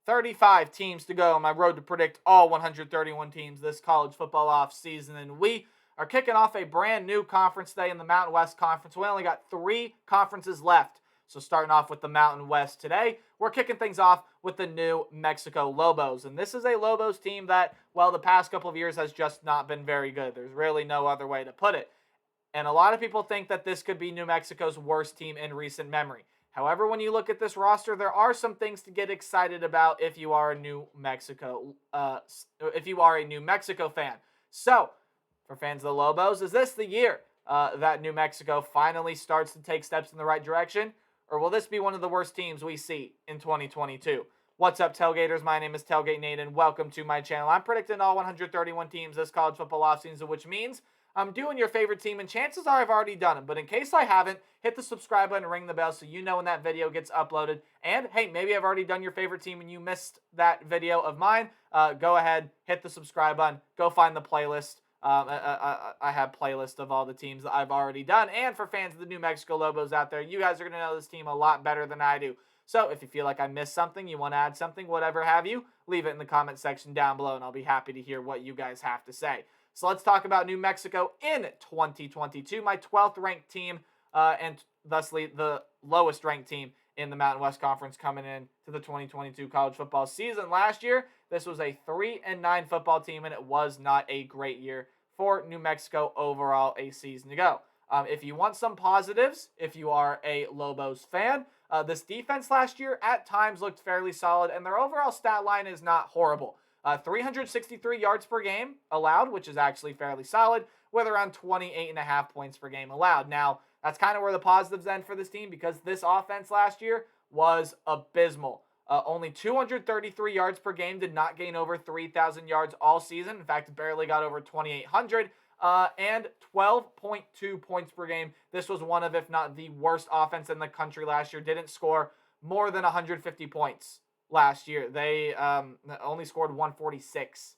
35 teams to go on my road to predict all 131 teams this college football offseason. And we are kicking off a brand new conference today in the Mountain West Conference. We only got 3 conferences left. So starting off with the Mountain West today, we're kicking things off with the New Mexico Lobos. And this is a Lobos team that, well, the past couple of years has just not been very good. There's really no other way to put it. And a lot of people think that this could be New Mexico's worst team in recent memory. However, when you look at this roster, there are some things to get excited about if you are a New Mexico fan. So, for fans of the Lobos, is this the year that New Mexico finally starts to take steps in the right direction? Or will this be one of the worst teams we see in 2022? What's up, Tailgaters? My name is Tailgate Nate, and welcome to my channel. I'm predicting all 131 teams this college football offseason, which means I'm doing your favorite team, and chances are I've already done it. But in case I haven't, hit the subscribe button and ring the bell so you know when that video gets uploaded. And, hey, maybe I've already done your favorite team and you missed that video of mine. Go ahead, hit the subscribe button. Go find the playlist. I have playlists of all the teams that I've already done. And for fans of the New Mexico Lobos out there, you guys are going to know this team a lot better than I do. So if you feel like I missed something, you want to add something, whatever have you, leave it in the comment section down below, and I'll be happy to hear what you guys have to say. So let's talk about New Mexico in 2022, my 12th ranked team, and thusly the lowest ranked team in the Mountain West Conference coming in to the 2022 college football season. Last year, this was a 3-9 football team, and it was not a great year for New Mexico overall a season ago. If you want some positives, if you are a Lobos fan, this defense last year at times looked fairly solid, and their overall stat line is not horrible. 363 yards per game allowed, which is actually fairly solid, with around 28.5 points per game allowed. Now, that's kind of where the positives end for this team, because this offense last year was abysmal. Only 233 yards per game, did not gain over 3,000 yards all season. In fact, barely got over 2,800. And 12.2 points per game. This was one of, if not the worst offense in the country last year. Didn't score more than 150 points last year. They only scored 146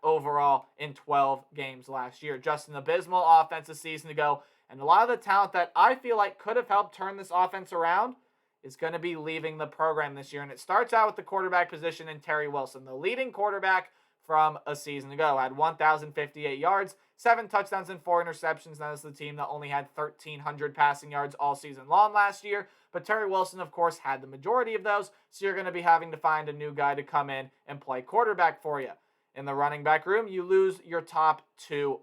overall in 12 games last year. Just an abysmal offense a season ago. And a lot of the talent that I feel like could have helped turn this offense around is going to be leaving the program this year. And it starts out with the quarterback position in Terry Wilson, the leading quarterback from a season ago. Had 1,058 yards, 7 touchdowns, and 4 interceptions. That is the team that only had 1,300 passing yards all season long last year. But Terry Wilson, of course, had the majority of those, so you're going to be having to find a new guy to come in and play quarterback for you. In the running back room, you lose your top 2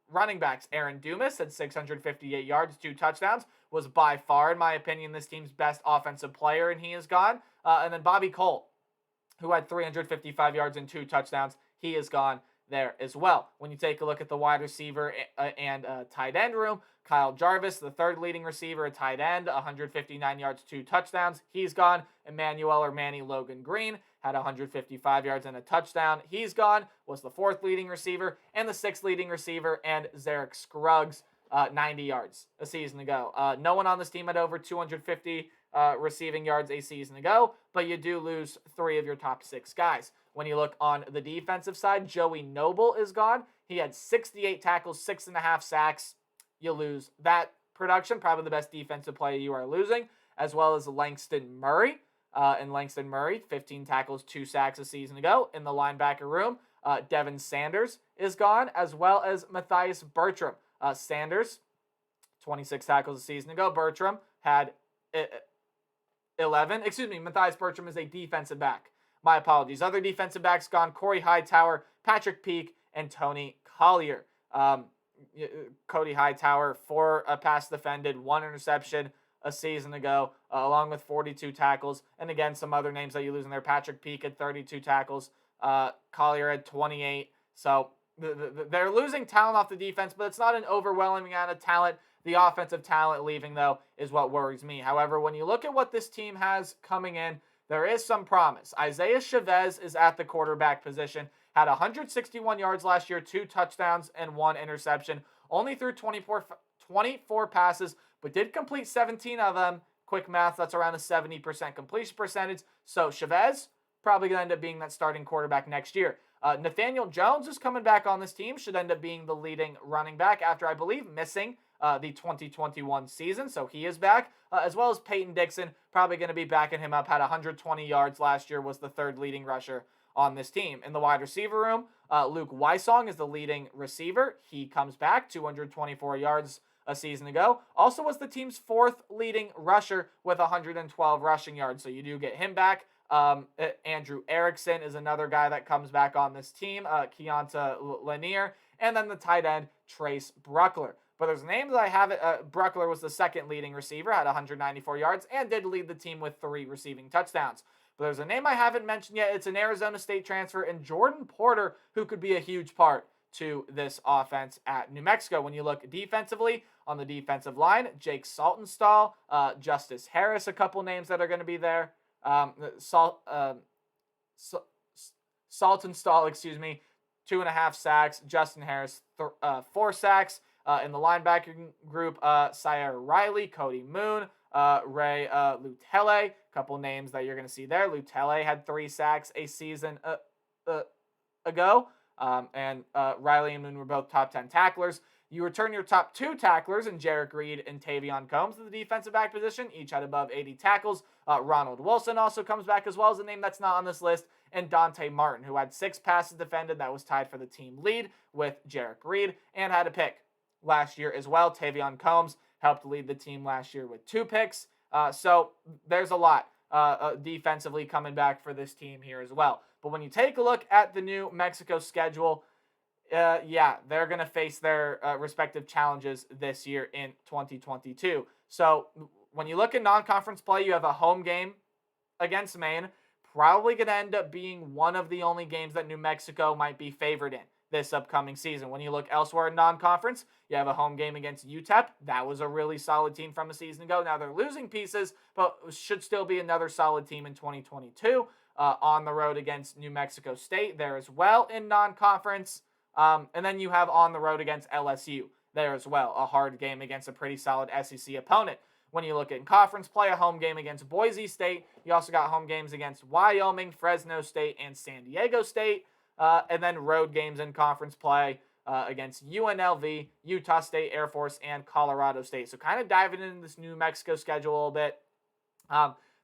running backs. Aaron Dumas had 658 yards, 2 touchdowns, was by far, in my opinion, this team's best offensive player, and he is gone. And then Bobby Colt, who had 355 yards and 2 touchdowns, he is gone there as well. When you take a look at the wide receiver and tight end room, Kyle Jarvis, the 3rd leading receiver, a tight end, 159 yards, 2 touchdowns. He's gone. Emmanuel or Manny Logan Green had 155 yards and a touchdown. He's gone. Was the 4th leading receiver and the 6th leading receiver, and Zarek Scruggs, 90 yards a season ago. No one on this team had over 250 receiving yards a season ago, but you do lose 3 of your top 6 guys. When you look on the defensive side, Joey Noble is gone. He had 68 tackles, 6.5 sacks. You lose that production, probably the best defensive player you are losing, as well as Langston Murray. And Langston Murray, 15 tackles, 2 sacks a season ago. In the linebacker room, Devin Sanders is gone, as well as Matthias Bertram. Sanders, 26 tackles a season ago. Bertram had 11. Matthias Bertram is a defensive back. My apologies. Other defensive backs gone: Corey Hightower, Patrick Peak, and Tony Collier. Cody Hightower, 4 pass defended, 1 interception a season ago, along with 42 tackles. And again, some other names that you lose in there. Patrick Peak had 32 tackles. Collier had 28. So they're losing talent off the defense, but it's not an overwhelming amount of talent. The offensive talent leaving, though, is what worries me. However, when you look at what this team has coming in, there is some promise. Isaiah Chavez is at the quarterback position. Had 161 yards last year, 2 touchdowns, and 1 interception. Only threw 24 passes, but did complete 17 of them. Quick math, that's around a 70% completion percentage. So Chavez probably going to end up being that starting quarterback next year. Nathaniel Jones is coming back on this team. Should end up being the leading running back after, I believe, missing the 2021 season, so he is back, as well as Peyton Dixon, probably going to be backing him up, had 120 yards last year, was the third leading rusher on this team. In the wide receiver room, Luke Wyson is the leading receiver. He comes back, 224 yards a season ago. Also was the team's fourth leading rusher with 112 rushing yards, so you do get him back. Andrew Erickson is another guy that comes back on this team, Keonta Lanier, and then the tight end, Trace Bruckler. But there's names that I haven't. Bruckler was the second leading receiver, had 194 yards, and did lead the team with 3 receiving touchdowns. But there's a name I haven't mentioned yet. It's an Arizona State transfer, and Jordan Porter, who could be a huge part to this offense at New Mexico. When you look defensively, on the defensive line, Jake Saltonstall, Justice Harris, a couple names that are going to be there. Saltonstall, 2.5 sacks. Justin Harris, 4 sacks. In the linebacking group, Sierra Riley, Cody Moon, Ray Lutele, a couple names that you're going to see there. Lutele had 3 sacks a season ago, and Riley and Moon were both top 10 tacklers. You return your top 2 tacklers in Jarek Reed and Tavion Combs to the defensive back position. Each had above 80 tackles. Ronald Wilson also comes back, as well as a name that's not on this list, and Dante Martin, who had 6 passes defended. That was tied for the team lead with Jarek Reed, and had a pick last year as well. Tavion Combs helped lead the team last year with 2 picks. So there's a lot defensively coming back for this team here as well. But when you take a look at the New Mexico schedule, yeah, they're going to face their respective challenges this year in 2022. So when you look at non-conference play, you have a home game against Maine. Probably going to end up being one of the only games that New Mexico might be favored in this upcoming season. When you look elsewhere in non-conference, you have a home game against Utep. That was a really solid team from a season ago. Now they're losing pieces, but should still be another solid team in 2022. On the road against New Mexico State there as well in non-conference. And then you have on the road against LSU there as well, a hard game against a pretty solid SEC opponent. When you look at conference play, a home game against Boise State. You also got home games against Wyoming, Fresno State, and San Diego State. And then road games in conference play against UNLV, Utah State, Air Force, and Colorado State. So kind of diving into this New Mexico schedule a little bit.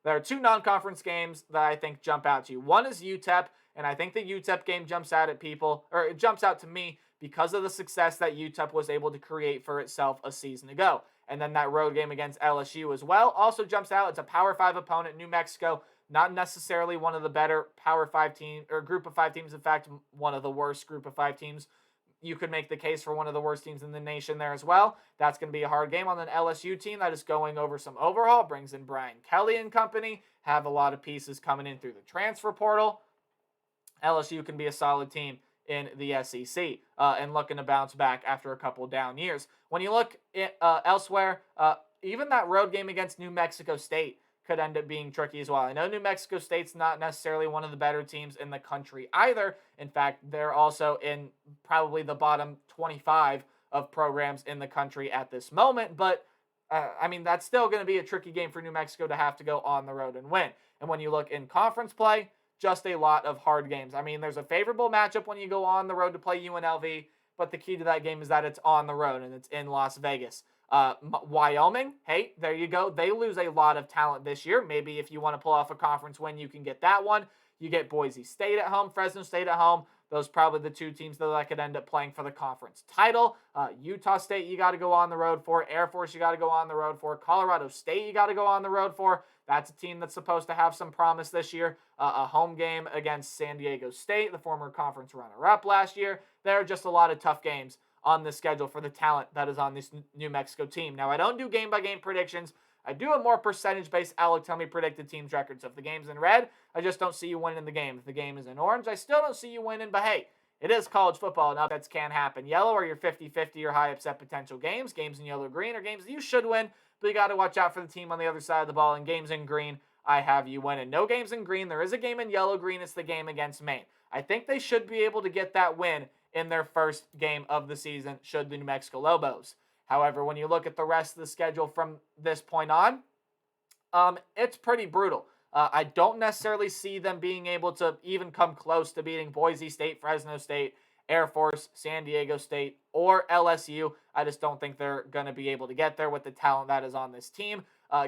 There are 2 non-conference games that I think jump out to you. One is UTEP, and I think the UTEP game jumps out at people, or it jumps out to me because of the success that UTEP was able to create for itself a season ago. And then that road game against LSU as well also jumps out. It's a Power 5 opponent, New Mexico, not necessarily one of the better Power 5 teams, or group of 5 teams. In fact, one of the worst group of 5 teams. You could make the case for one of the worst teams in the nation there as well. That's going to be a hard game on an LSU team that is going over some overhaul, brings in Brian Kelly and company, have a lot of pieces coming in through the transfer portal. LSU can be a solid team in the SEC and looking to bounce back after a couple down years. When you look at, elsewhere, even that road game against New Mexico State could end up being tricky as well. I know New Mexico State's not necessarily one of the better teams in the country either. In fact, they're also in probably the bottom 25 of programs in the country at this moment. But, I mean, that's still going to be a tricky game for New Mexico to have to go on the road and win. And when you look in conference play, just a lot of hard games. I mean, there's a favorable matchup when you go on the road to play UNLV, but the key to that game is that it's on the road and it's in Las Vegas. Wyoming, hey, there you go. They lose a lot of talent this year. Maybe if you want to pull off a conference win, you can get that one. You get Boise State at home, Fresno State at home. Those are probably the 2 teams that could end up playing for the conference title. Utah State, you got to go on the road for. Air Force, you got to go on the road for. Colorado State, you got to go on the road for. That's a team that's supposed to have some promise this year. A home game against San Diego State, the former conference runner-up last year. There are just a lot of tough games on the schedule for the talent that is on this New Mexico team. Now, I don't do game-by-game predictions. I do a more percentage-based Alec tell me predicted teams records. If the game's in red, I just don't see you winning the game. If the game is in orange, I still don't see you winning. But hey, it is college football, and upsets can happen. Yellow are your 50-50 or high upset potential games. Games in yellow-green are games that you should win, but you got to watch out for the team on the other side of the ball. And games in green, I have you winning. No games in green. There is a game in yellow-green. It's the game against Maine. I think they should be able to get that win in their first game of the season, should the New Mexico Lobos. However, when you look at the rest of the schedule from this point on, it's pretty brutal. I don't necessarily see them being able to even come close to beating Boise State, Fresno State, Air Force, San Diego State, or LSU. I just don't think they're going to be able to get there with the talent that is on this team.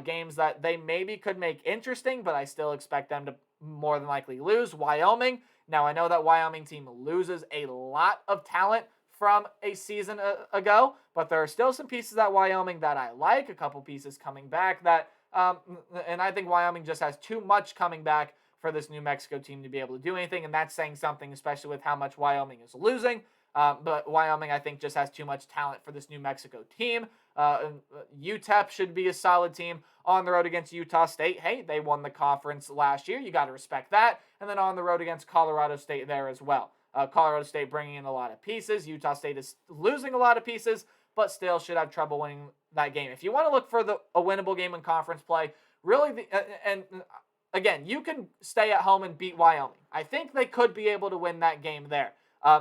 Games that they maybe could make interesting, but I still expect them to more than likely lose. Wyoming. Now, I know that Wyoming team loses a lot of talent from a season ago, but there are still some pieces at Wyoming that I like, a couple pieces coming back that, and I think Wyoming just has too much coming back for this New Mexico team to be able to do anything, and that's saying something, especially with how much Wyoming is losing. But Wyoming, I think, just has too much talent for this New Mexico team. Utep should be a solid team on the road against Utah State. Hey, they won the conference last year. You got to respect that. And then on the road against Colorado State there as well. Colorado State bringing in a lot of pieces. Utah State is losing a lot of pieces, but still should have trouble winning that game. If you want to look for a winnable game in conference play, really, again, you can stay at home and beat Wyoming. I think they could be able to win that game there,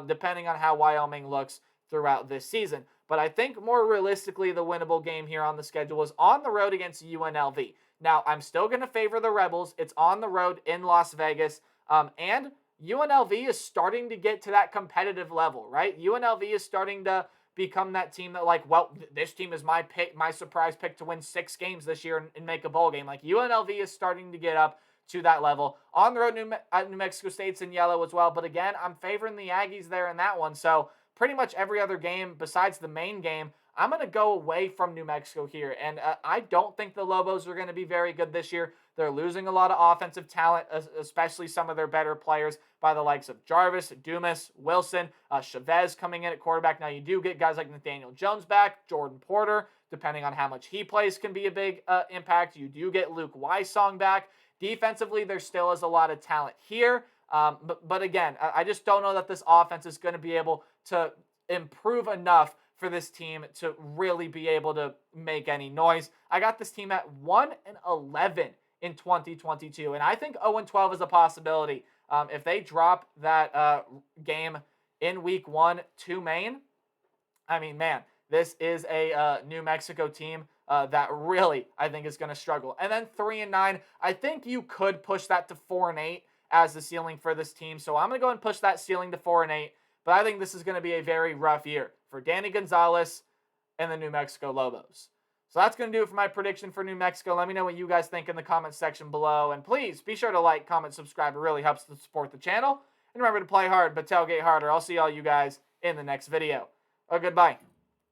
depending on how Wyoming looks throughout this season. But I think more realistically, the winnable game here on the schedule is on the road against UNLV. Now, I'm still going to favor the Rebels. It's on the road in Las Vegas. And UNLV is starting to get to that competitive level, right? UNLV is starting to become that team that, like, well, this team is my pick, my surprise pick to win 6 games this year and make a bowl game. Like, UNLV is starting to get up to that level. On the road, New Mexico State's in yellow as well. But again, I'm favoring the Aggies there in that one. So pretty much every other game besides the main game, I'm going to go away from New Mexico here. And I don't think the Lobos are going to be very good this year. They're losing a lot of offensive talent, especially some of their better players by the likes of Jarvis, Dumas, Wilson, Chavez coming in at quarterback. Now, you do get guys like Nathaniel Jones back, Jordan Porter, depending on how much he plays, can be a big impact. You do get Luke Wyson back. Defensively, there still is a lot of talent here. But again, I just don't know that this offense is going to be able to improve enough for this team to really be able to make any noise. I got this team at 1-11 in 2022, and I think 0-12 is a possibility. If they drop that game in week 1 to Maine, I mean, man, this is a New Mexico team that really, I think, is going to struggle. And then 3-9, I think you could push that to 4-8 as the ceiling for this team. So I'm going to go and push that ceiling to 4-8. But I think this is going to be a very rough year for Danny Gonzalez and the New Mexico Lobos. So that's going to do it for my prediction for New Mexico. Let me know what you guys think in the comments section below. And please be sure to like, comment, subscribe. It really helps to support the channel. And remember to play hard, but tailgate harder. I'll see all you guys in the next video. Goodbye.